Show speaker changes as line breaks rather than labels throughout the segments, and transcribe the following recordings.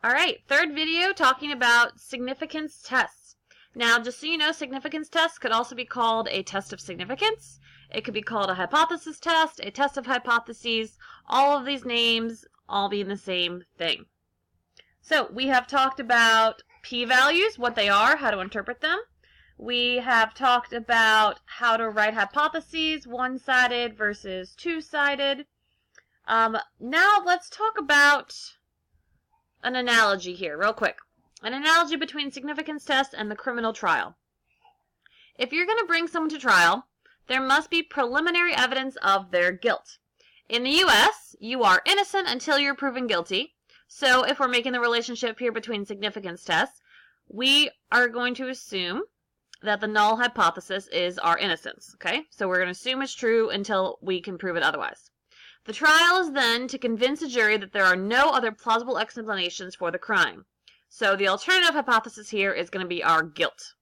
All right, third video talking about significance tests. Now, just so you know, significance tests could also be called a test of significance. It could be called a hypothesis test, a test of hypotheses. All of these names all mean the same thing. So we have talked about p-values, what they are, how to interpret them. We have talked about how to write hypotheses, one-sided versus two-sided. Now let's talk about an analogy here, real quick. An analogy between significance tests and the criminal trial. If you're going to bring someone to trial, there must be preliminary evidence of their guilt. In the U.S., you are innocent until you're proven guilty. So if we're making the relationship here between significance tests, we are going to assume that the null hypothesis is our innocence. Okay? So we're going to assume it's true until we can prove it otherwise. The trial is then to convince a jury that there are no other plausible explanations for the crime. So the alternative hypothesis here is going to be our guilt.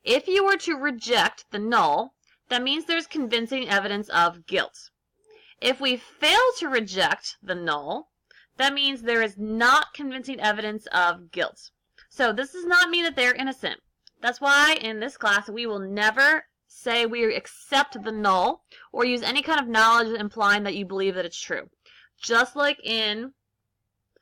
If you were to reject the null, that means there's convincing evidence of guilt. If we fail to reject the null, that means there is not convincing evidence of guilt. So this does not mean that they're innocent. That's why in this class we will never say we accept the null or use any kind of knowledge implying that you believe that it's true. Just like in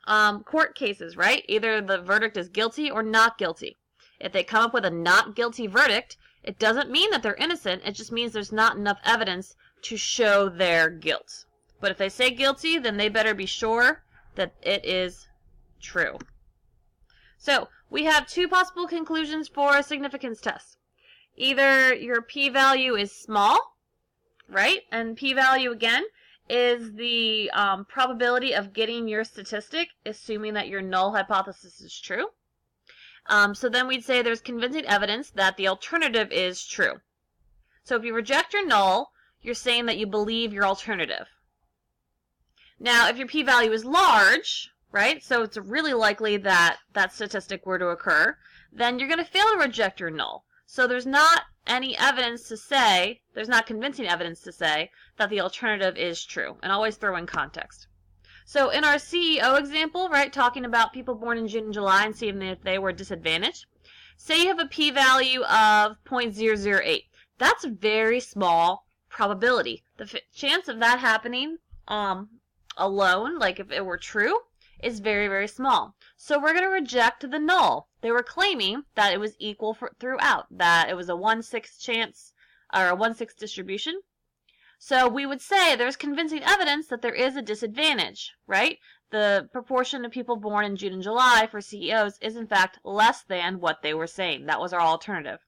court cases, right? Either the verdict is guilty or not guilty. If they come up with a not guilty verdict, it doesn't mean that they're innocent. It just means there's not enough evidence to show their guilt. But if they say guilty, then they better be sure that it is true. So we have two possible conclusions for a significance test. Either your p-value is small, right? And p-value, again, is the probability of getting your statistic, assuming that your null hypothesis is true. So then we'd say there's convincing evidence that the alternative is true. So if you reject your null, you're saying that you believe your alternative. Now, if your p-value is large, right, so it's really likely that that statistic were to occur, then you're going to fail to reject your null. So there's not any evidence to say, there's not convincing evidence to say that the alternative is true. And always throw in context. So in our CEO example, right, talking about people born in June and July and seeing if they were disadvantaged, say you have a p-value of 0.008. That's a very small probability. The chance of that happening alone, like if it were true, is very, very small. So we're going to reject the null. They were claiming that it was equal throughout, that it was a 1/6 chance or a 1/6 distribution. So we would say there's convincing evidence that there is a disadvantage, right? The proportion of people born in June and July for CEOs is in fact less than what they were saying. That was our alternative.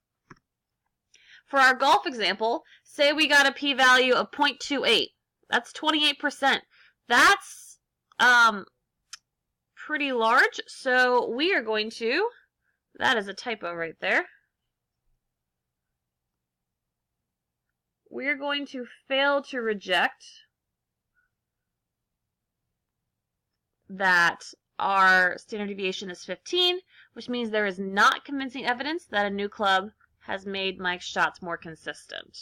For our golf example, say we got a p-value of 0.28. That's 28%. That's pretty large, so we are going to, that is a typo right there. We're going to fail to reject that our standard deviation is 15, which means there is not convincing evidence that a new club has made Mike's shots more consistent.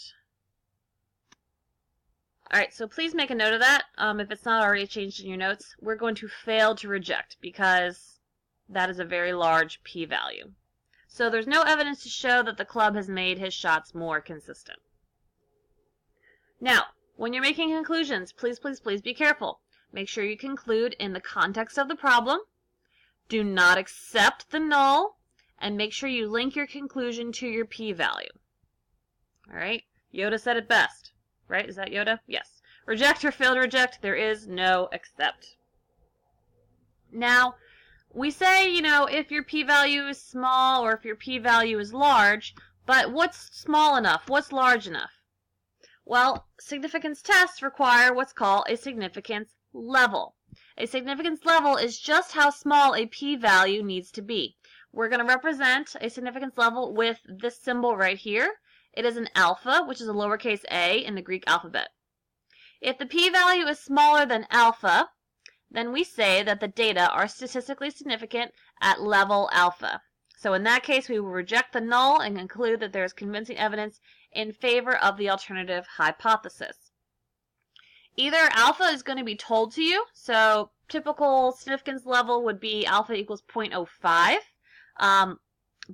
Alright, so please make a note of that. If it's not already changed in your notes, we're going to fail to reject because that is a very large p-value. So there's no evidence to show that the club has made his shots more consistent. Now, when you're making conclusions, please, please, please be careful. Make sure you conclude in the context of the problem. Do not accept the null, and make sure you link your conclusion to your p-value. Alright? Yoda said it best. Right? Is that Yoda? Yes. Reject or fail to reject. There is no accept. Now, we say, if your p-value is small or if your p-value is large, but what's small enough? What's large enough? Well, significance tests require what's called a significance level. A significance level is just how small a p-value needs to be. We're going to represent a significance level with this symbol right here. It is an alpha, which is a lowercase a in the Greek alphabet. If the p-value is smaller than alpha, then we say that the data are statistically significant at level alpha. So in that case, we will reject the null and conclude that there is convincing evidence in favor of the alternative hypothesis. Either alpha is going to be told to you, so typical significance level would be alpha equals 0.05.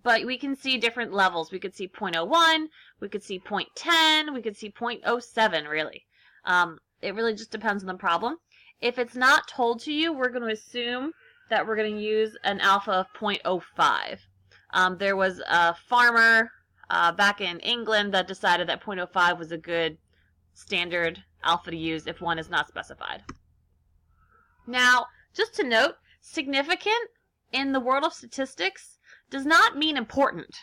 But we can see different levels. We could see 0.01, we could see 0.10, we could see 0.07 really. It really just depends on the problem. If it's not told to you, we're going to assume that we're going to use an alpha of 0.05. There was a farmer back in England that decided that 0.05 was a good standard alpha to use if one is not specified. Now, just to note, significant in the world of statistics does not mean important,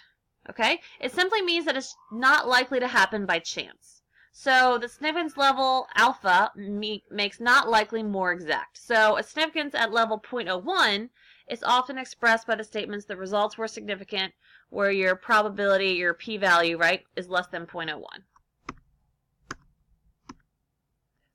okay? It simply means that it's not likely to happen by chance. So the significance level alpha makes not likely more exact. So a significance at level 0.01 is often expressed by the statements the results were significant, where your probability, your p-value, right, is less than 0.01.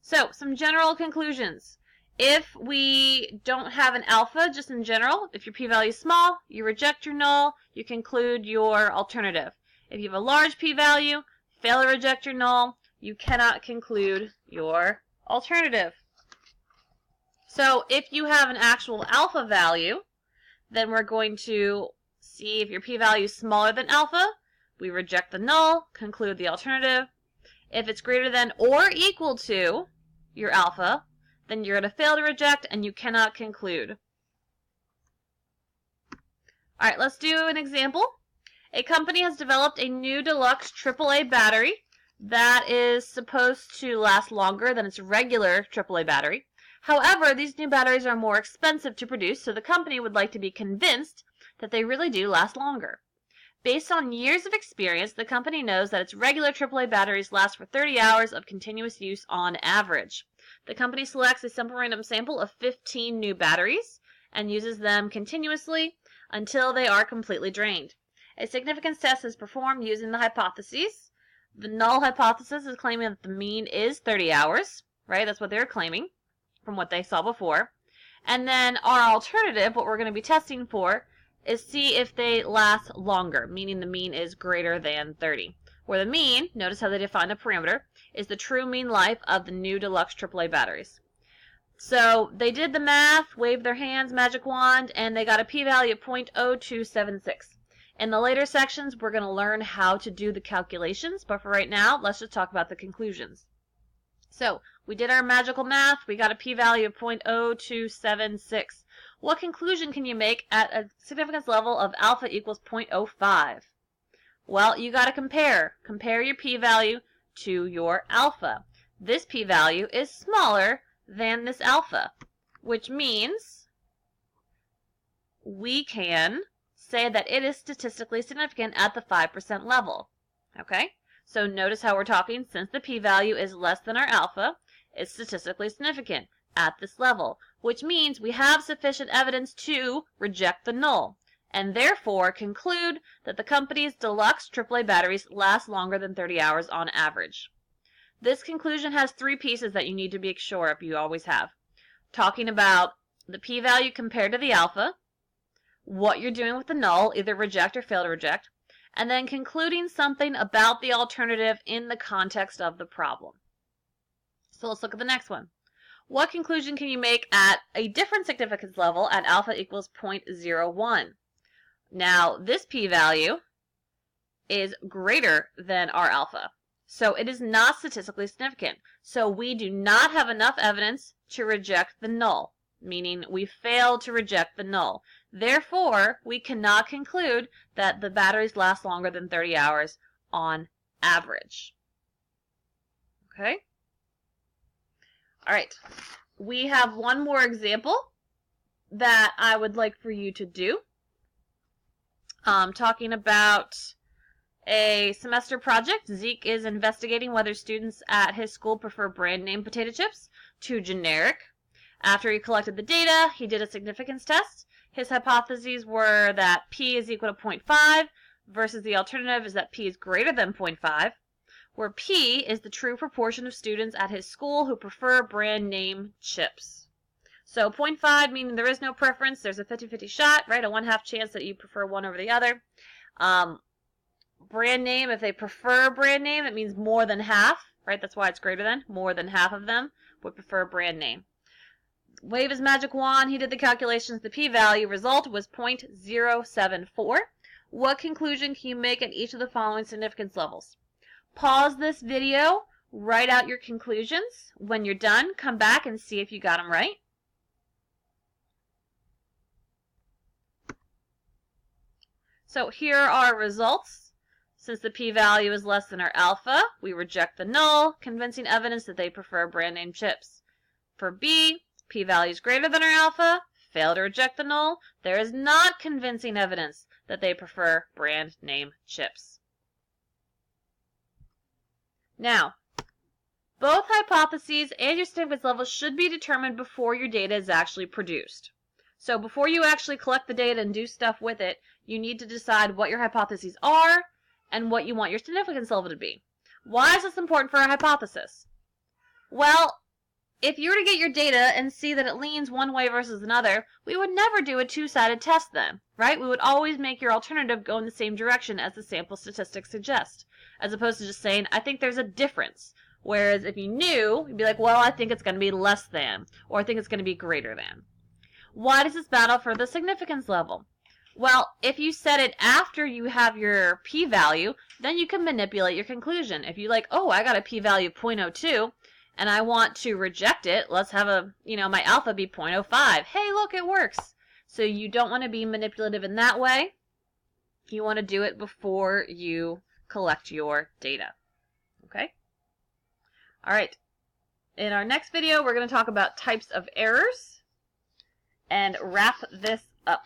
So some general conclusions. If we don't have an alpha, just in general, if your p-value is small, you reject your null, you conclude your alternative. If you have a large p-value, fail to reject your null, you cannot conclude your alternative. So if you have an actual alpha value, then we're going to see if your p-value is smaller than alpha, we reject the null, conclude the alternative. If it's greater than or equal to your alpha, then you're going to fail to reject and you cannot conclude. Alright, let's do an example. A company has developed a new deluxe AAA battery that is supposed to last longer than its regular AAA battery. However, these new batteries are more expensive to produce, so the company would like to be convinced that they really do last longer. Based on years of experience, the company knows that its regular AAA batteries last for 30 hours of continuous use on average. The company selects a simple random sample of 15 new batteries and uses them continuously until they are completely drained. A significance test is performed using the hypotheses. The null hypothesis is claiming that the mean is 30 hours, right? That's what they're claiming from what they saw before. And then our alternative, what we're going to be testing for, is see if they last longer, meaning the mean is greater than 30. Where the mean, notice how they define the parameter, is the true mean life of the new deluxe AAA batteries. So they did the math, waved their hands, magic wand, and they got a p-value of 0.0276. In the later sections, we're going to learn how to do the calculations, but for right now, let's just talk about the conclusions. So we did our magical math, we got a p-value of 0.0276. What conclusion can you make at a significance level of alpha equals 0.05? Well, you got to compare. Compare your p-value to your alpha. This p-value is smaller than this alpha, which means we can say that it is statistically significant at the 5% level. Okay? So notice how we're talking, since the p-value is less than our alpha, it's statistically significant at this level, which means we have sufficient evidence to reject the null, and therefore conclude that the company's deluxe AAA batteries last longer than 30 hours on average. This conclusion has three pieces that you need to be sure of, you always have. Talking about the p-value compared to the alpha, what you're doing with the null, either reject or fail to reject, and then concluding something about the alternative in the context of the problem. So let's look at the next one. What conclusion can you make at a different significance level at alpha equals 0.01? Now, this p-value is greater than our alpha, so it is not statistically significant. So we do not have enough evidence to reject the null, meaning we failed to reject the null. Therefore, we cannot conclude that the batteries last longer than 30 hours on average. Okay? All right. We have one more example that I would like for you to do. Talking about a semester project. Zeke is investigating whether students at his school prefer brand name potato chips to generic. After he collected the data, he did a significance test. His hypotheses were that p is equal to 0.5 versus the alternative is that p is greater than 0.5, where p is the true proportion of students at his school who prefer brand name chips. So 0.5 meaning there is no preference, there's a 50-50 shot, right? A 1/2 chance that you prefer one over the other. Brand name, if they prefer brand name, it means more than half, right? That's why it's greater than. More than half of them would prefer brand name. wave his magic wand, he did the calculations, the p-value result was 0.074. What conclusion can you make at each of the following significance levels? Pause this video, write out your conclusions. When you're done, come back and see if you got them right. So here are our results. Since the p-value is less than our alpha, we reject the null, convincing evidence that they prefer brand name chips. For B, p-value is greater than our alpha, fail to reject the null. There is not convincing evidence that they prefer brand name chips. Now, both hypotheses and your significance levels should be determined before your data is actually produced. So before you actually collect the data and do stuff with it, you need to decide what your hypotheses are and what you want your significance level to be. Why is this important for a hypothesis? Well, if you were to get your data and see that it leans one way versus another, we would never do a two-sided test then, right? We would always make your alternative go in the same direction as the sample statistics suggest, as opposed to just saying, I think there's a difference. Whereas if you knew, you'd be like, well, I think it's going to be less than, or I think it's going to be greater than. Why does this battle for the significance level? Well, if you set it after you have your p-value, then you can manipulate your conclusion. If you're like, oh, I got a p-value of 0.02, and I want to reject it, let's have my alpha be 0.05. Hey, look, it works. So you don't want to be manipulative in that way. You want to do it before you collect your data. Okay? All right. In our next video, we're going to talk about types of errors and wrap this up.